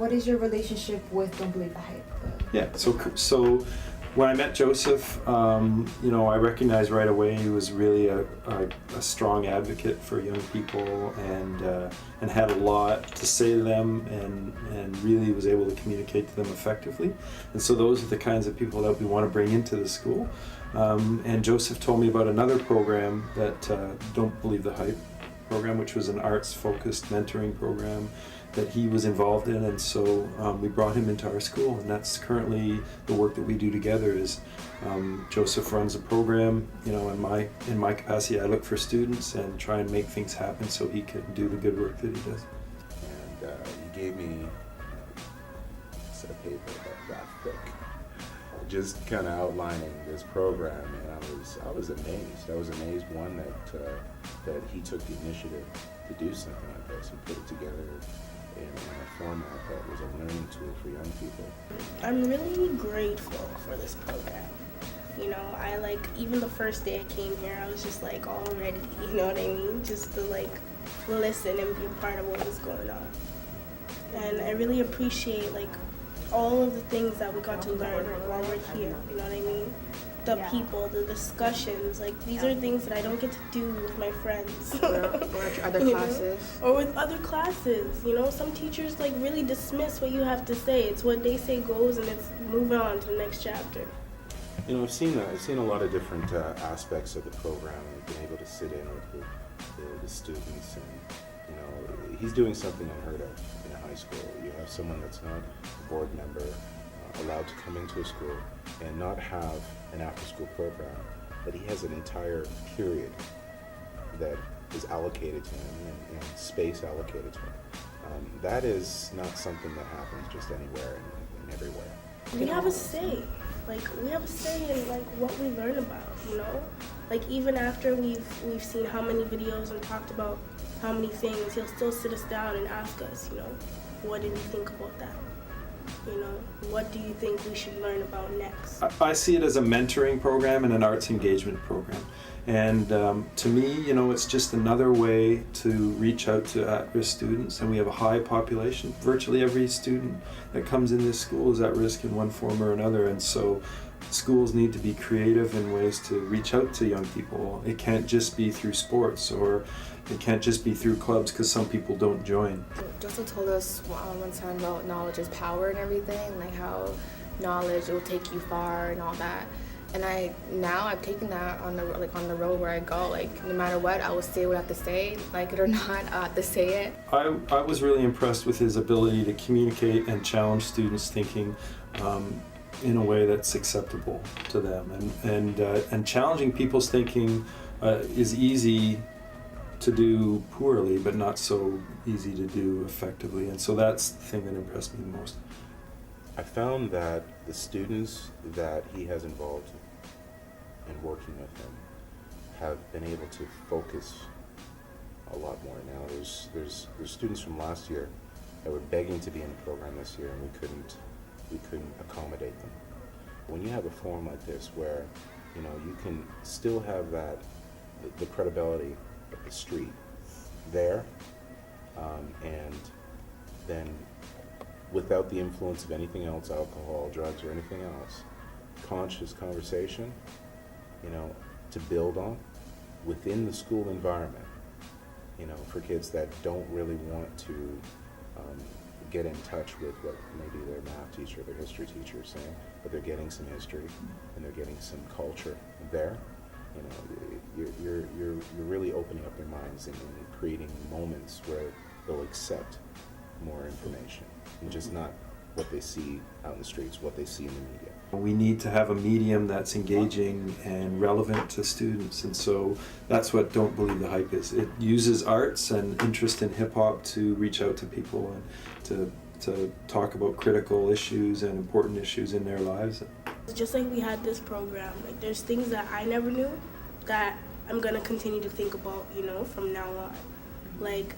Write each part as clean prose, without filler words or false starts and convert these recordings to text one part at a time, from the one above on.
What is your relationship with Don't Believe the Hype? Yeah, so when I met Joseph, I recognized right away he was really a strong advocate for young people and had a lot to say to them and really was able to communicate to them effectively. And so those are the kinds of people that we want to bring into the school. And Joseph told me about another program that Don't Believe the Hype program, which was an arts-focused mentoring program that he was involved in, and so we brought him into our school, and that's currently the work that we do together. Is Joseph runs a program, in my capacity I look for students and try and make things happen so he can do the good work that he does. And he gave me a set of paper about that thick, just kind of outlining this program, and I was amazed. I was amazed, one, that he took the initiative to do something like this and put it together in a format that was a learning tool for young people. I'm really grateful for this program. Even the first day I came here, I was just all ready, you know what I mean? Just to listen and be a part of what was going on. And I really appreciate all of the things that we got to learn while we're here, you know what I mean? The people, the discussions, these are things that I don't get to do with my friends. Or other classes. Or with other classes, some teachers really dismiss what you have to say. It's what they say goes, and it's move on to the next chapter. I've seen a lot of different aspects of the program. I've been able to sit in with the students, and he's doing something unheard of in a high school. You have someone that's not a board member allowed to come into a school and not have an after-school program, but he has an entire period that is allocated to him and space allocated to him. That is not something that happens just anywhere and everywhere. We have a say. We have a say in what we learn about, even after we've seen how many videos and talked about how many things, he'll still sit us down and ask us, what did you think about that? What do you think we should learn about next? I see it as a mentoring program and an arts engagement program. And to me, it's just another way to reach out to at-risk students. And we have a high population. Virtually every student that comes in this school is at risk in one form or another. And so schools need to be creative in ways to reach out to young people. It can't just be through sports, or it can't just be through clubs, because some people don't join. Joseph told us one time about knowledge is power and everything, how knowledge will take you far and all that. And I've taken that on the road where I go. No matter what, I will say what I have to say, like it or not, I have to say it. I was really impressed with his ability to communicate and challenge students' thinking in a way that's acceptable to them. And challenging people's thinking is easy to do poorly, but not so easy to do effectively. And so that's the thing that impressed me the most. I found that the students that he has involved in working with him have been able to focus a lot more. Now there's students from last year that were begging to be in the program this year, and we couldn't accommodate them. When you have a forum like this where you can still have the credibility of the street there, and then without the influence of anything else, alcohol, drugs, or anything else, conscious conversation, to build on within the school environment, for kids that don't really want to get in touch with what maybe their math teacher, their history teacher is saying, but they're getting some history and they're getting some culture there. You're really opening up their minds and creating moments where they'll accept more information and just not what they see out in the streets, what they see in the media. We need to have a medium that's engaging and relevant to students, and so that's what Don't Believe the Hype is. It uses arts and interest in hip-hop to reach out to people and to talk about critical issues and important issues in their lives. Just like we had this program, there's things that I never knew that I'm gonna continue to think about, from now on. Like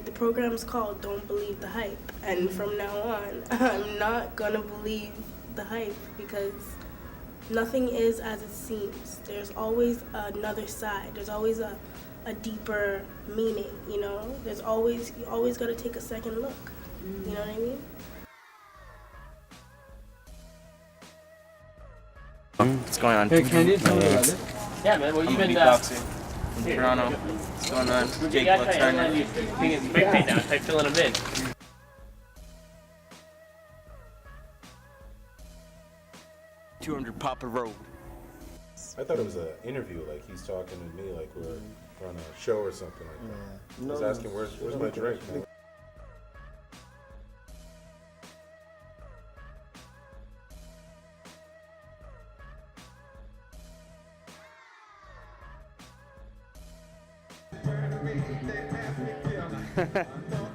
the program's called Don't Believe the Hype, and from now on, I'm not gonna believe the hype, because nothing is as it seems. There's always another side. There's always a deeper meaning, you always gotta take a second look. You know what I mean? What's going on? Hey, can you tell me about it? Yeah, man. Well, you've been From Toronto. What's going on? Jake Luxarner. Thing is, spray paint now. Try filling them in. 200 Papa Road. I thought it was an interview, like he's talking to me, like we're on a show or something like that. I was asking, where's my drink? Ha